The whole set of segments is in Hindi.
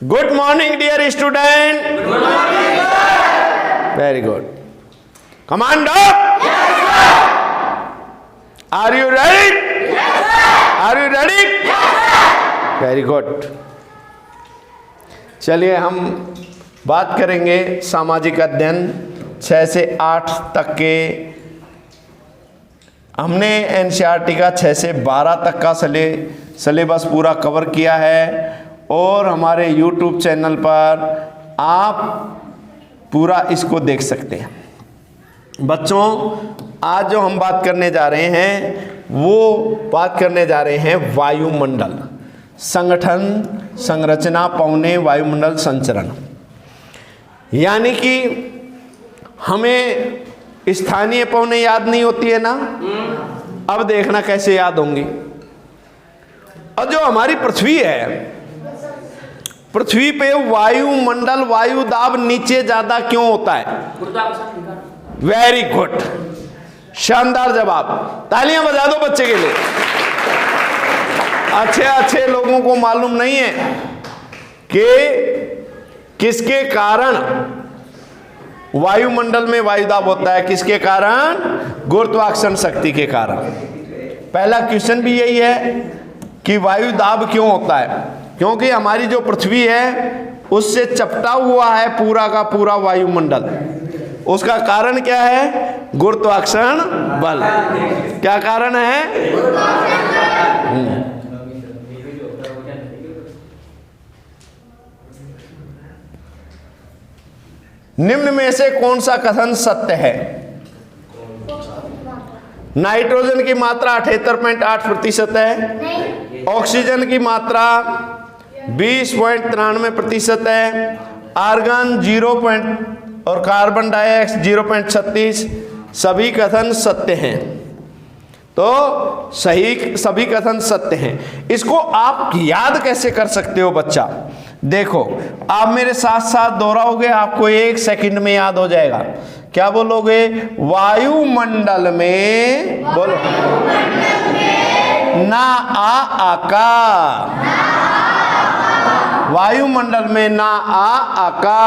Good morning, dear student. Good morning, sir. Very good. Command up. Yes, sir. Are you ready? Yes, sir. Are you ready? Yes, sir. Very good. चलिए हम बात करेंगे सामाजिक अध्ययन 6 से 8 तक के। हमने एनसीईआरटी का 6 से 12 तक का सिलेबस पूरा कवर किया है और हमारे यूट्यूब चैनल पर आप पूरा इसको देख सकते हैं। बच्चों, आज जो हम बात करने जा रहे हैं वो बात करने जा रहे हैं वायुमंडल, संगठन, संरचना, पौने, वायुमंडल संचरण। यानी कि हमें स्थानीय पौने याद नहीं होती है ना, अब देखना कैसे याद होंगी। और जो हमारी पृथ्वी है, पृथ्वी पे वायुमंडल, वायु दाब नीचे ज्यादा क्यों होता है? वेरी गुड, शानदार जवाब, तालियां बजा दो बच्चे के लिए। अच्छे लोगों को मालूम नहीं है कि किसके कारण वायुमंडल में वायुदाब होता है, किसके कारण? गुरुत्वाकर्षण शक्ति के कारण। पहला क्वेश्चन भी यही है कि वायुदाब क्यों होता है? क्योंकि हमारी जो पृथ्वी है उससे चपटा हुआ है पूरा का पूरा वायुमंडल। उसका कारण क्या है? गुरुत्वाकर्षण बल। क्या कारण है? निम्न में से कौन सा कथन सत्य है? नाइट्रोजन की मात्रा 78.8% है, ऑक्सीजन की मात्रा 20.93% है, आर्गन 0 और कार्बन डाइऑक्साइड 0.36। सभी कथन सत्य हैं। तो सभी कथन सत्य हैं। इसको आप याद कैसे कर सकते हो बच्चा? देखो, आप मेरे साथ साथ दोहराओगे, आपको 1 सेकंड में याद हो जाएगा। क्या बोलोगे? वायुमंडल में, बोलो, ना आका। वायुमंडल में ना आका।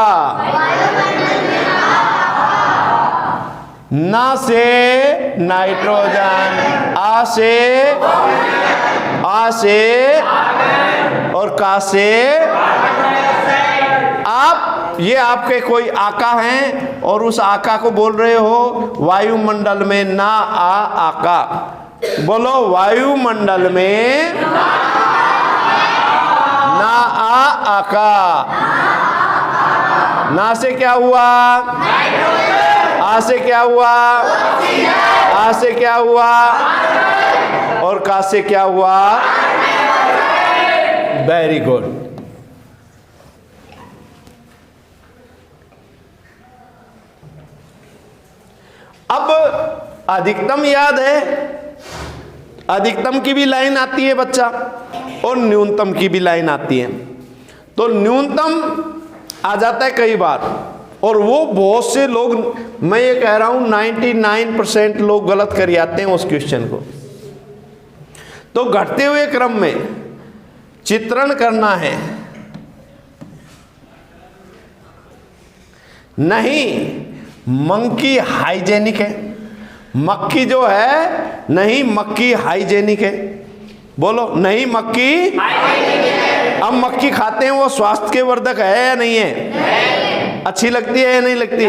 ना से नाइट्रोजन, आ से और का से। आप, ये आपके कोई आका हैं और उस आका को बोल रहे हो वायुमंडल में ना आका। बोलो, वायुमंडल में ना आका। ना से क्या हुआ? आ से क्या हुआ? आ से क्या हुआ? और का से क्या हुआ? Very good. अब अधिकतम याद है, अधिकतम की भी लाइन आती है बच्चा और न्यूनतम की भी लाइन आती है। तो न्यूनतम आ जाता है कई बार, और वो बहुत से लोग, मैं ये कह रहा हूं 99% लोग गलत कर जाते हैं उस क्वेश्चन को। तो घटते हुए क्रम में चित्रण करना है, नहीं मंकी हाइजेनिक है। मक्खी जो है, नहीं मक्खी हाइजेनिक है। बोलो, नहीं मक्खी हाइजेनिक है। अब मक्खी खाते हैं, वो स्वास्थ्य के वर्धक है या नहीं है? अच्छी लगती है या नहीं लगती?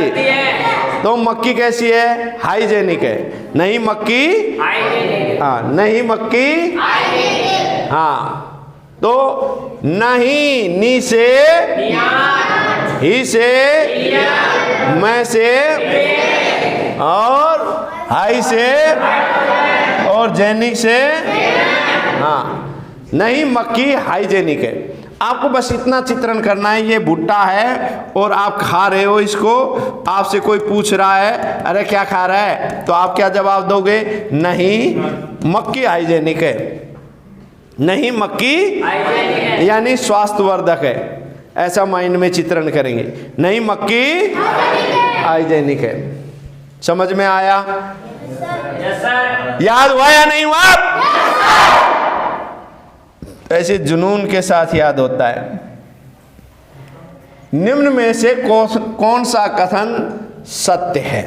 तो मक्खी कैसी है? हाइजेनिक है। नहीं मक्खी, हाँ, नहीं मक्खी, हाँ। तो नहीं, नी से, ही से, मैं से, और हाई से, और जेनिक से, हाँ। नहीं मक्खी हाइजेनिक है। आपको बस इतना चित्रण करना है, ये भुट्टा है और आप खा रहे हो इसको। आपसे कोई पूछ रहा है, अरे क्या खा रहा है? तो आप क्या जवाब दोगे? नहीं मक्खी हाइजेनिक है। नहीं मक्खी यानी स्वास्थ्यवर्धक है, ऐसा माइंड में चित्रण करेंगे। नहीं मक्खी हाइजेनिक है। समझ में आया? याद हुआ या नहीं हुआ? ऐसे जुनून के साथ याद होता है। निम्न में से कौन सा कथन सत्य है?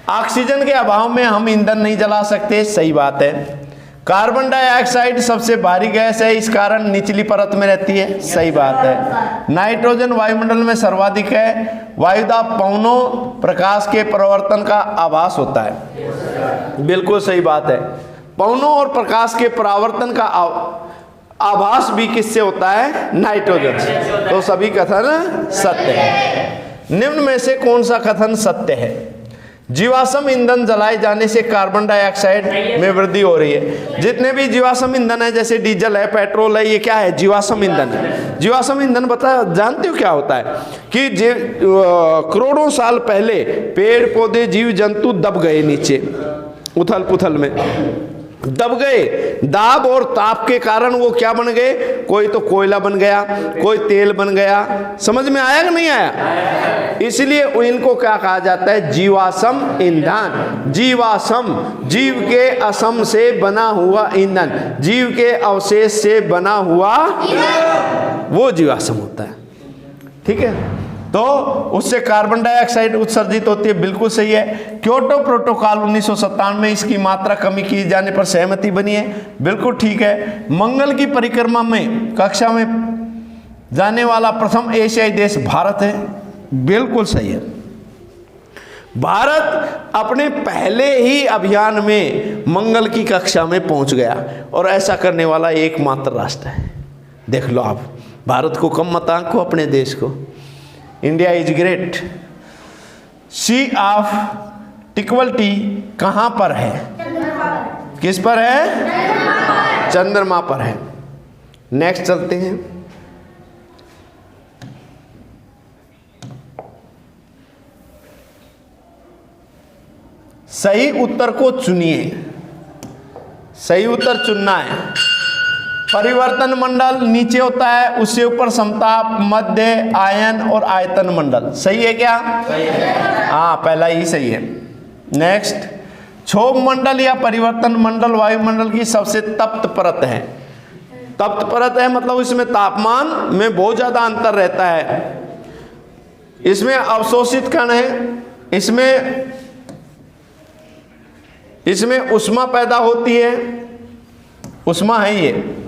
ऑक्सीजन के अभाव में हम ईंधन नहीं जला सकते, सही बात है। कार्बन डाइऑक्साइड सबसे भारी गैस है, इस कारण निचली परत में रहती है, सही बात है। नाइट्रोजन वायुमंडल में सर्वाधिक है। वायुदाब पवनों प्रकाश के परिवर्तन का आभास होता है, बिल्कुल सही बात है। पवनों और प्रकाश के परावर्तन का आभास भी किससे होता है? नाइट्रोजन से। तो सभी कथन सत्य है। निम्न में से कौन सा कथन सत्य है? जीवाश्म ईंधन जलाए जाने से कार्बन डाइऑक्साइड में वृद्धि हो रही है। जितने भी जीवाश्म ईंधन है, जैसे डीजल है, पेट्रोल है, ये क्या है? जीवाश्म ईंधन है। जीवाश्म ईंधन जानते हो क्या होता है? कि करोड़ों साल पहले पेड़ पौधे जीव जंतु दब गए, नीचे उथल पुथल में दब गए। दाब और ताप के कारण वो क्या बन गए? कोई तो कोयला बन गया, कोई तेल बन गया। समझ में आया कि नहीं आया? इसलिए इनको क्या कहा जाता है? जीवाश्म ईंधन। जीवाश्म, जीव के असम से बना हुआ ईंधन, जीव के अवशेष से बना हुआ वो जीवाश्म होता है। ठीक है, तो उससे कार्बन डाइऑक्साइड उत्सर्जित होती है, बिल्कुल सही है। क्योटो प्रोटोकॉल 1997 में इसकी मात्रा कमी किए जाने पर सहमति बनी है, बिल्कुल ठीक है। मंगल की परिक्रमा में कक्षा में जाने वाला प्रथम एशियाई देश भारत है, बिल्कुल सही है। भारत अपने पहले ही अभियान में मंगल की कक्षा में पहुंच गया और ऐसा करने वाला एकमात्र राष्ट्र है। देख लो आप, भारत को कम मत आंको, अपने देश को। India is great. Sea of tranquility कहाँ पर है? किस पर है? चंद्रमा पर है। नेक्स्ट चलते हैं। सही उत्तर को चुनिए। सही उत्तर चुनना है। परिवर्तन मंडल नीचे होता है, उससे ऊपर समताप, मध्य, आयन और आयतन मंडल। सही है क्या? सही है। हाँ, पहला ही सही है। नेक्स्ट, क्षोभ मंडल या परिवर्तन मंडल वायुमंडल की सबसे तप्त परत है। तप्त परत है मतलब इसमें तापमान में बहुत ज्यादा अंतर रहता है। इसमें अवशोषित कण है, इसमें ऊष्मा पैदा होती है, ऊष्मा है ये।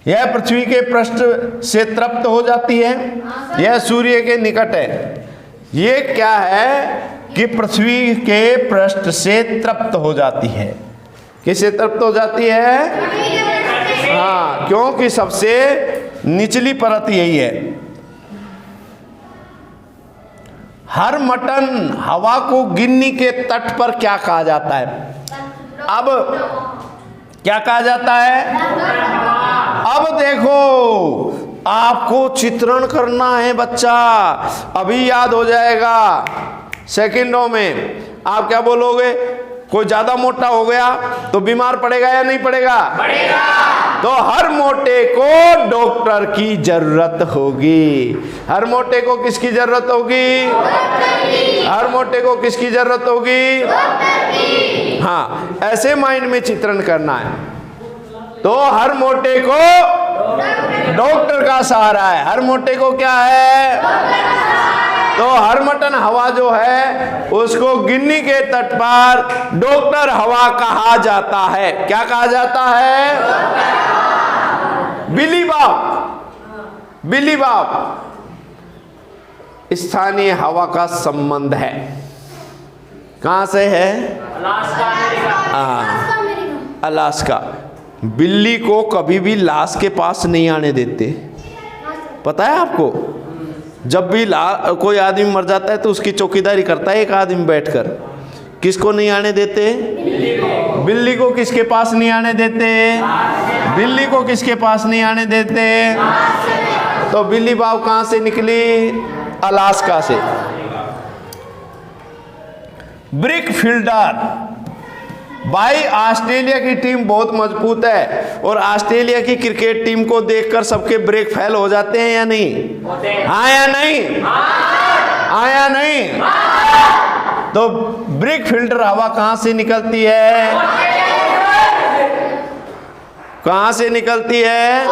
यह पृथ्वी के पृष्ठ से तृप्त हो जाती है, यह सूर्य के निकट है। ये क्या है कि पृथ्वी के पृष्ठ से तृप्त हो जाती है। किससे तृप्त हो जाती है? हाँ, क्योंकि सबसे निचली परत यही है। हर मटन हवा को गिन्नी के तट पर क्या कहा जाता है? अब क्या कहा जाता है? अब देखो, आपको चित्रण करना है बच्चा, अभी याद हो जाएगा सेकंडों में। आप क्या बोलोगे? कोई ज्यादा मोटा हो गया तो बीमार पड़ेगा या नहीं पड़ेगा? पड़ेगा। तो हर मोटे को डॉक्टर की जरूरत होगी। हर मोटे को किसकी जरूरत होगी? हर मोटे को किसकी जरूरत होगी? हाँ, ऐसे माइंड में चित्रण करना है। तो हर मोटे को डॉक्टर का सहारा है। हर मोटे को क्या है? तो हर मटन हवा जो है उसको गिन्नी के तट पर डॉक्टर हवा कहा जाता है। क्या कहा जाता है? बिली बाप स्थानीय हवा का संबंध है। कहां से है? अलास्का। बिल्ली को कभी भी लाश के पास नहीं आने देते, पता है आपको? जब भी कोई आदमी मर जाता है तो उसकी चौकीदारी करता है एक आदमी बैठकर। किसको नहीं आने देते? बिल्ली को किसके पास नहीं आने देते? बिल्ली को किसके पास नहीं आने देते? तो बिल्ली बाब कहाँ से निकली? अलास्का से। Brick fielder. भाई, ऑस्ट्रेलिया की टीम बहुत मजबूत है और ऑस्ट्रेलिया की क्रिकेट टीम को देखकर सबके ब्रेक फेल हो जाते हैं या नहीं? हाँ या नहीं? हाँ या नहीं? तो ब्रिक फिल्टर हवा कहां से निकलती है? कहां से निकलती है?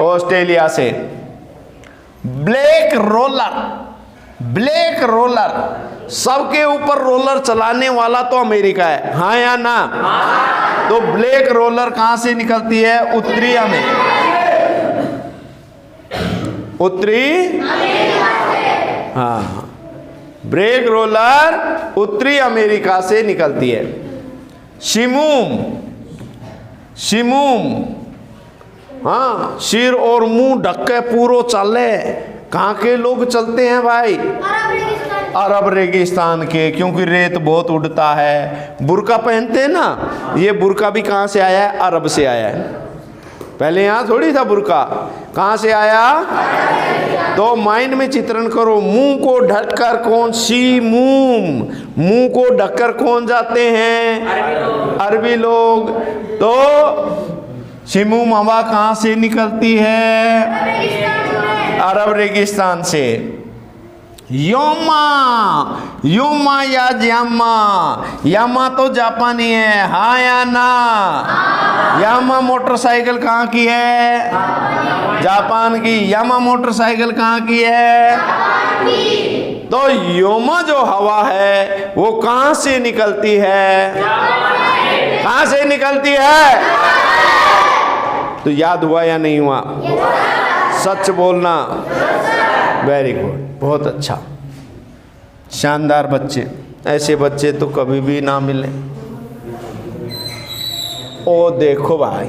ऑस्ट्रेलिया से। ब्लैक रोलर, ब्लैक रोलर, सबके ऊपर रोलर चलाने वाला तो अमेरिका है, हाँ या ना? तो ब्लैक रोलर कहां से निकलती है? उत्तरी अमेरिका, उत्तरी, हाँ, ब्लैक रोलर उत्तरी अमेरिका से निकलती है। शिमूम, शिमूम, हाँ, सिर और मुंह ढक के पूरो चले। कहाँ के लोग चलते हैं भाई? अरब रेगिस्तान के, क्योंकि रेत बहुत उड़ता है। बुर्का पहनते हैं ना, ये बुर्का भी कहाँ से आया है? अरब से आया है। पहले यहाँ थोड़ी था बुर्का, कहाँ से आया? तो माइंड में चित्रण करो, मुंह को ढककर कौन? शिमूम, मुंह को ढककर कौन जाते हैं? अरबी लोग। तो शिमूम हवा कहाँ से निकलती है? अरब रेगिस्तान से। योमा, योमा या यामा, यामा तो जापानी है, हाँ या ना? यामा मोटरसाइकिल कहाँ की है? जापान की। यामा मोटरसाइकिल कहाँ की है? तो योमा जो हवा है वो कहाँ से निकलती है? कहाँ से निकलती है? तो याद हुआ या नहीं हुआ? सच बोलना। वेरी गुड, बहुत अच्छा, शानदार बच्चे। ऐसे बच्चे तो कभी भी ना मिले। ओ देखो भाई,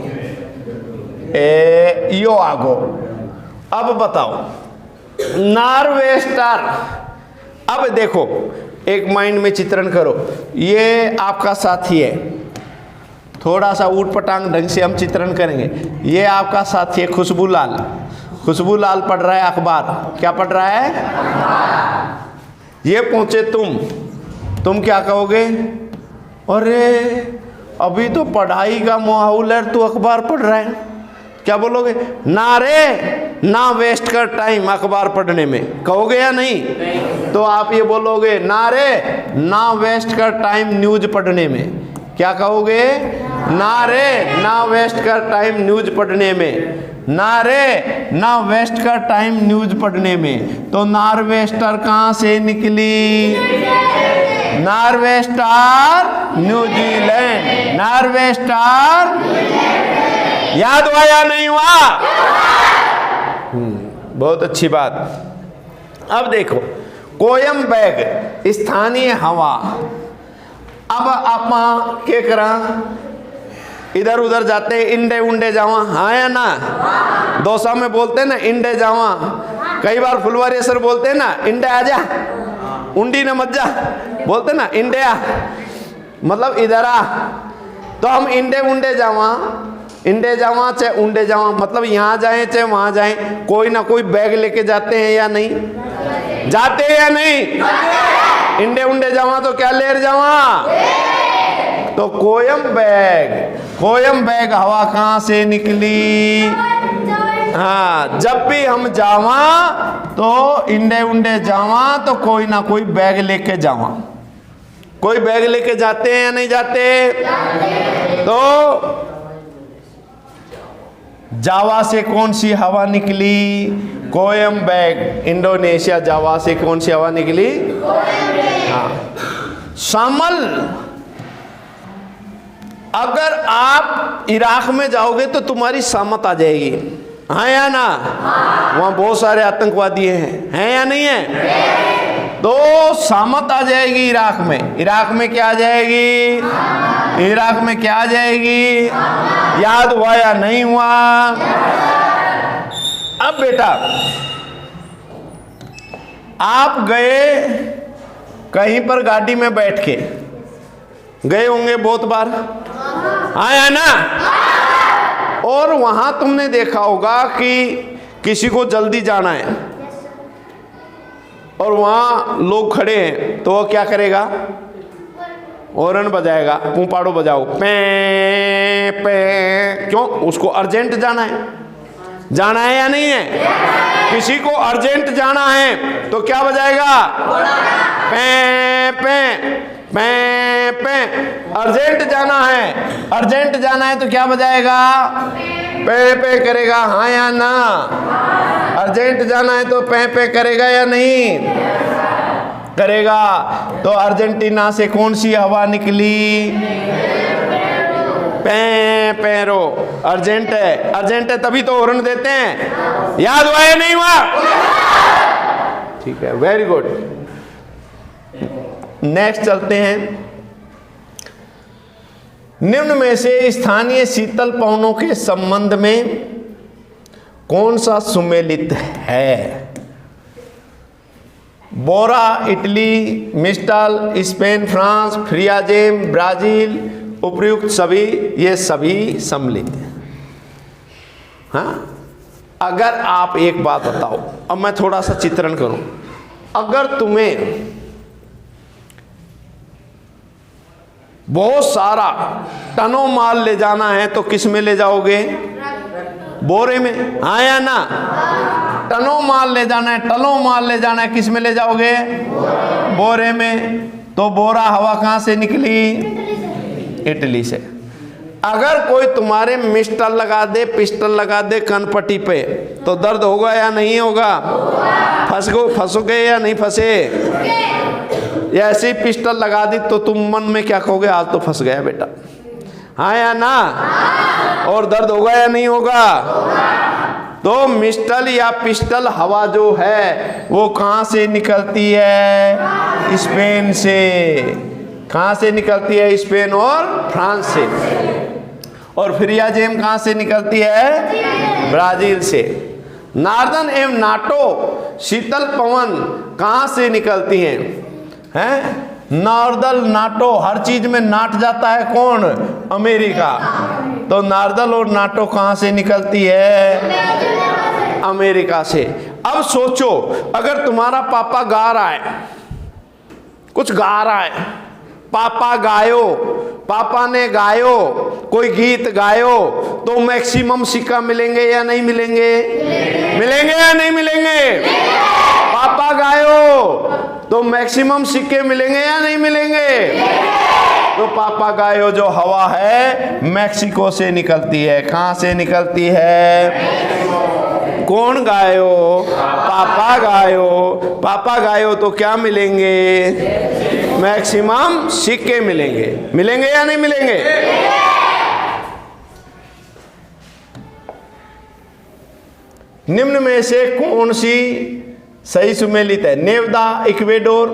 यो आगो। अब बताओ, नार्वेस्टर। अब देखो, एक माइंड में चित्रण करो, ये आपका साथी है। थोड़ा सा ऊट पटांग ढंग से हम चित्रण करेंगे। ये आपका साथी है खुशबू लाल। खुशबू लाल पढ़ रहा है अखबार। क्या पढ़ रहा है? ये पहुंचे तुम क्या कहोगे? अरे अभी तो पढ़ाई का माहौल है, तू अखबार पढ़ रहा है। क्या बोलोगे? ना रे, ना वेस्ट कर टाइम अखबार पढ़ने में, कहोगे या नहीं? तो आप ये बोलोगे, ना रे, ना वेस्ट कर टाइम न्यूज पढ़ने में। क्या कहोगे? ना रे, ना वेस्ट कर टाइम न्यूज पढ़ने में। ना रे, ना वेस्ट कर टाइम न्यूज पढ़ने में। तो नार्वेस्टर कहाँ से निकली? Nor'wester New Zealand. नार्वेस्टर, याद हुआ या नहीं हुआ? बहुत अच्छी बात। अब देखो, कोयम्बैग स्थानीय हवा। अब आप क्या करा? इधर उधर जाते, इंडे उंडे जावा, हाँ या ना? दोसा में बोलते हैं ना, इंडे जावा। कई बार फुलवारी सर बोलते हैं ना, इंडे आजा, उंडी न मत जा, बोलते ना इंडे आ, मतलब इधर आ। तो हम इंडे उंडे जावा, इंडे जावा चाहे उंडे जावा, मतलब यहाँ जाए चाहे वहाँ जाए, कोई ना कोई बैग लेके जाते हैं या नहीं? जाते हैं या नहीं? इंडे उंडे जावा तो क्या लेर जावा? तो कोयम्बैग, कोयम्बैग हवा कहाँ से निकली? हाँ, जब भी हम जावा तो इंडे उंडे जावा तो कोई ना कोई बैग लेके जावा। कोई बैग लेके जाते हैं या नहीं जाते? तो जावा से कौन सी हवा निकली? कोयम्बैग, इंडोनेशिया। जावा से कौन सी हवा निकली? हाँ, शामल। अगर आप इराक में जाओगे तो तुम्हारी सामत आ जाएगी, हाँ या ना? वहाँ बहुत सारे आतंकवादी हैं या नहीं है? तो सामत आ जाएगी इराक में। इराक में क्या आ जाएगी? इराक में क्या आ जाएगी? याद हुआ या नहीं हुआ? अब बेटा, आप गए कहीं पर गाड़ी में बैठ के, गए होंगे बहुत बार, आया ना? और वहां तुमने देखा होगा कि किसी को जल्दी जाना है और वहां लोग खड़े हैं, तो वो क्या करेगा? हॉर्न बजाएगा, पुंपाड़ो बजाओ, पे पे। क्यों? उसको अर्जेंट जाना है। जाना है या नहीं है? किसी को अर्जेंट जाना है तो क्या बजाएगा? पे पे पे पे। अर्जेंट जाना है, अर्जेंट जाना है तो क्या बजाएगा? पे करेगा, हाँ या ना? अर्जेंट जाना है तो पे करेगा या नहीं करेगा? तो अर्जेंटीना से कौन सी हवा निकली? पैरो। अर्जेंट है तभी तो हॉर्न देते हैं। याद हुआ या नहीं हुआ? ठीक है, वेरी गुड। नेक्स्ट चलते हैं। निम्न में से स्थानीय शीतल पवनों के संबंध में कौन सा सुमेलित है? बोरा इटली, मिस्टल स्पेन, फ्रांस, फ्रियाजेम ब्राजील, उपर्युक्त सभी, ये सभी सम्मिलित हैं। हाँ, अगर आप एक बात बताओ, अब मैं थोड़ा सा चित्रण करूं। अगर तुम्हें बहुत सारा टनों माल ले जाना है तो किस में ले जाओगे? बोरे में, हाँ या ना? टनों माल ले जाना है, टनों माल ले जाना है, किस में ले जाओगे? बोरे में। तो बोरा हवा कहाँ से निकली? इटली से। अगर कोई तुम्हारे मिस्टल लगा दे, पिस्टल लगा दे कनपट्टी पे, तो दर्द होगा या नहीं होगा? फंसोगे या नहीं फंसे? या ऐसी पिस्टल लगा दी तो तुम मन में क्या कहोगे? आज तो फंस गया बेटा, हाँ या ना? और दर्द होगा या नहीं होगा? तो मिस्टल या पिस्टल हवा जो है वो कहाँ से निकलती है? स्पेन से। कहाँ से निकलती है? स्पेन और फ्रांस से। और फ्रियाजेम कहाँ से निकलती है? ब्राजील से। नार्दन एवं नाटो शीतल पवन कहाँ से निकलती हैं? नार्दल नाटो, हर चीज में नाट जाता है कौन? अमेरिका। तो नार्दल और नाटो कहाँ से निकलती है? अमेरिका से। अब सोचो, अगर तुम्हारा पापा गा रहा है, कुछ गा रहा है, पापा गायो, पापा ने गायो, कोई गीत गायो, तो मैक्सिमम सिक्का मिलेंगे या नहीं मिलेंगे? मिलेंगे या नहीं मिलेंगे? पापा गायो तो मैक्सिमम सिक्के मिलेंगे या नहीं मिलेंगे? तो पापा गायो जो हवा है मैक्सिको से निकलती है। कहाँ से निकलती है? कौन गायो? पापा गायो। पापा गायो तो क्या मिलेंगे? मैक्सिमम सिक्के मिलेंगे। मिलेंगे या नहीं मिलेंगे? निम्न में से कौन सी सही सुमेलित है? नेवदा इक्वेडोर,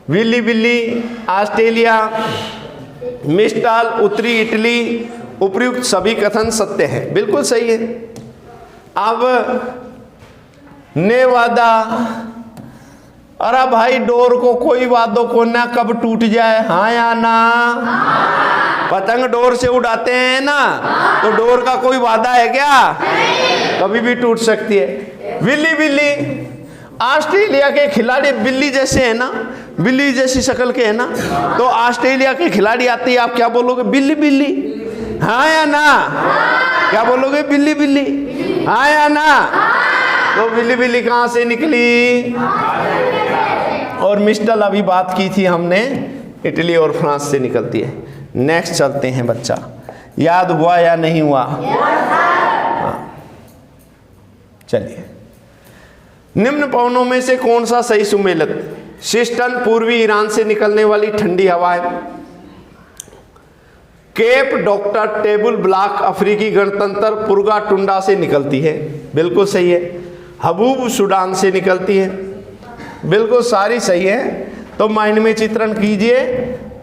विली विली ऑस्ट्रेलिया, मिस्टल उत्तरी इटली, उपर्युक्त सभी कथन सत्य हैं। बिल्कुल सही है। अब नेवादा, अरे भाई डोर को कोई वादो को ना कब टूट जाए, हाँ या ना? पतंग डोर से उड़ाते हैं ना, तो डोर का कोई वादा है क्या? कभी भी टूट सकती है। विली विली, ऑस्ट्रेलिया के खिलाड़ी बिल्ली जैसे है ना, बिल्ली जैसी शक्ल के है ना, तो ऑस्ट्रेलिया के खिलाड़ी आते ही आप क्या बोलोगे? बिल्ली बिल्ली, हाँ या ना? क्या बोलोगे? बिल्ली बिल्ली, हाँ या ना? तो बिल्ली बिल्ली कहाँ से निकली? और मिस्टल अभी बात की थी हमने, इटली और फ्रांस से निकलती है। नेक्स्ट चलते हैं बच्चा, याद हुआ या नहीं हुआ? हाँ, चलिए। निम्न पवनों में से कौन सा सही सुमेलित? सिस्टन पूर्वी ईरान से निकलने वाली ठंडी हवा है। केप डॉक्टर टेबल ब्लॉक अफ्रीकी गणतंत्र पुरगा टुंडा से निकलती है। बिल्कुल सही है। हबूब सूडान से निकलती है। बिल्कुल सारी सही है। तो माइंड में चित्रण कीजिए।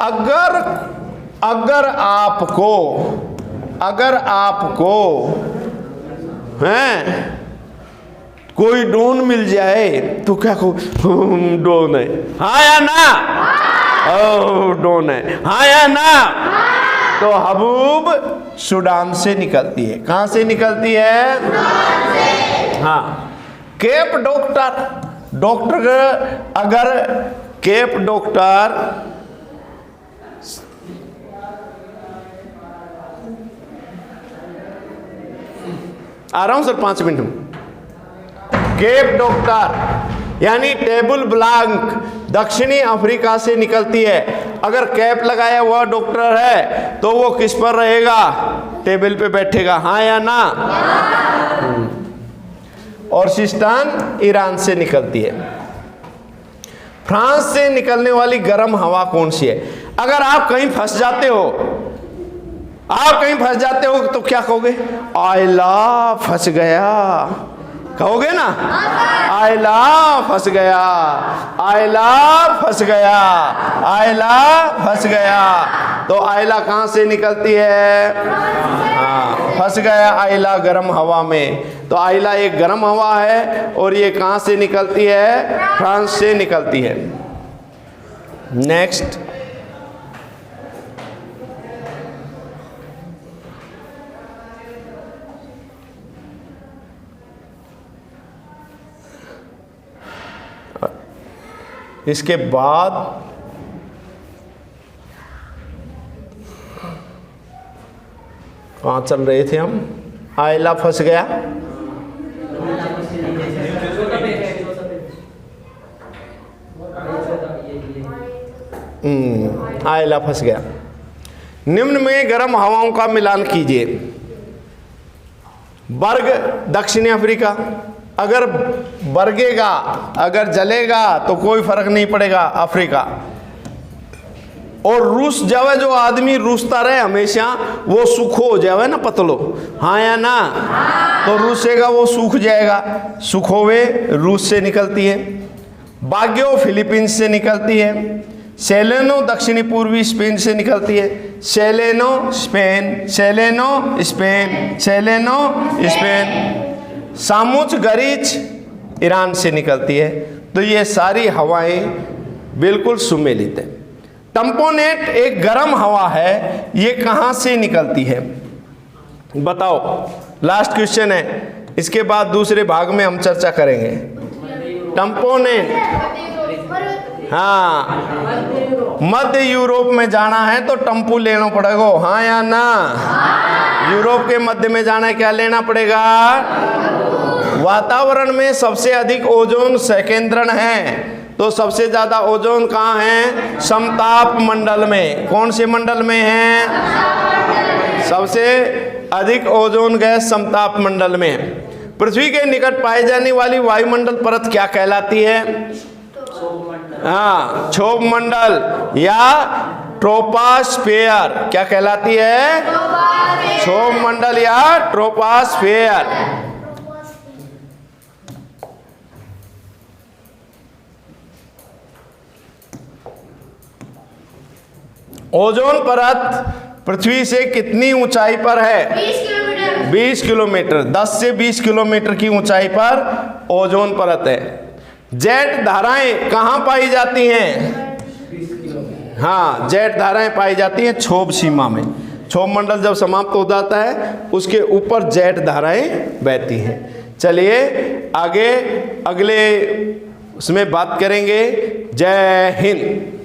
अगर आपको हैं कोई डोन मिल जाए तो क्या कहो? डोन है, हाँ या ना? ओ डोन है, हाँ या ना? तो हबूब सूडान से निकलती है। कहाँ से निकलती है? हाँ। केप डॉक्टर अगर केप डॉक्टर आ रहा हूं सर 5 मिनट में। केप डॉक्टर यानी टेबल ब्लॉक दक्षिणी अफ्रीका से निकलती है। अगर कैप लगाया हुआ डॉक्टर है तो वो किस पर रहेगा? टेबल पे बैठेगा, हाँ या ना? और सिस्टान ईरान से निकलती है। फ्रांस से निकलने वाली गर्म हवा कौन सी है? अगर आप कहीं फंस जाते हो, तो क्या कहोगे? आयला फंस गया, कहोगे ना? आयला फंस गया, आयला फंस गया, आयला फंस गया। तो आयला कहाँ से निकलती है? हाँ, फंस गया आयला गर्म हवा में। तो आयला एक गर्म हवा है और ये कहाँ से निकलती है? फ्रांस से निकलती है। नेक्स्ट, इसके बाद कहाँ चल रहे थे हम? आयला फंस गया, आयला फंस गया। निम्न में गर्म हवाओं का मिलान कीजिए। बर्ग दक्षिणी अफ्रीका, अगर बरगेगा, अगर जलेगा तो कोई फर्क नहीं पड़ेगा, अफ्रीका। और रूस जावे, जो आदमी रूसता रहे हमेशा, वो सूखो जावे ना, पतलो, हाँ या ना? तो रूसेगा वो सूख जाएगा। सुखोवे रूस से निकलती है। बाग्यो फिलीपींस से निकलती है। सेलेनो दक्षिणी पूर्वी स्पेन से निकलती है। सेलेनो स्पेन, सेलेनो स्पेन, सेलेनो स्पेन। सामुच गरीच ईरान से निकलती है। तो ये सारी हवाएं बिल्कुल सुमेलित है। टम्पोनेट एक गर्म हवा है, ये कहाँ से निकलती है? बताओ, लास्ट क्वेश्चन है, इसके बाद दूसरे भाग में हम चर्चा करेंगे। टम्पोनेट, हाँ, मध्य यूरोप में जाना है तो टम्पू लेना पड़ेगा, हाँ या ना? यूरोप के मध्य में जाना है, क्या लेना पड़ेगा? वातावरण में सबसे अधिक ओजोन संकेंद्रण है, तो सबसे ज्यादा ओजोन कहाँ है? समताप मंडल में। कौन से मंडल में है? सबसे अधिक ओजोन गैस समताप मंडल में। पृथ्वी के निकट पाई जाने वाली वायुमंडल परत क्या कहलाती है? हाँ, क्षोभ मंडल या ट्रोपोस्फेयर। क्या कहलाती है? क्षोभ मंडल या ट्रोपोस्फेयर। ओजोन परत पृथ्वी से कितनी ऊंचाई पर है? 20 किलोमीटर। 10 से 20 किलोमीटर की ऊंचाई पर ओजोन परत है। जेट धाराएं कहाँ पाई जाती हैं? हाँ, जेट धाराएं पाई जाती हैं क्षोभ सीमा में। क्षोभ मंडल जब समाप्त हो जाता है, उसके ऊपर जेट धाराएं बहती हैं। चलिए आगे अगले उसमें बात करेंगे। जय हिंद।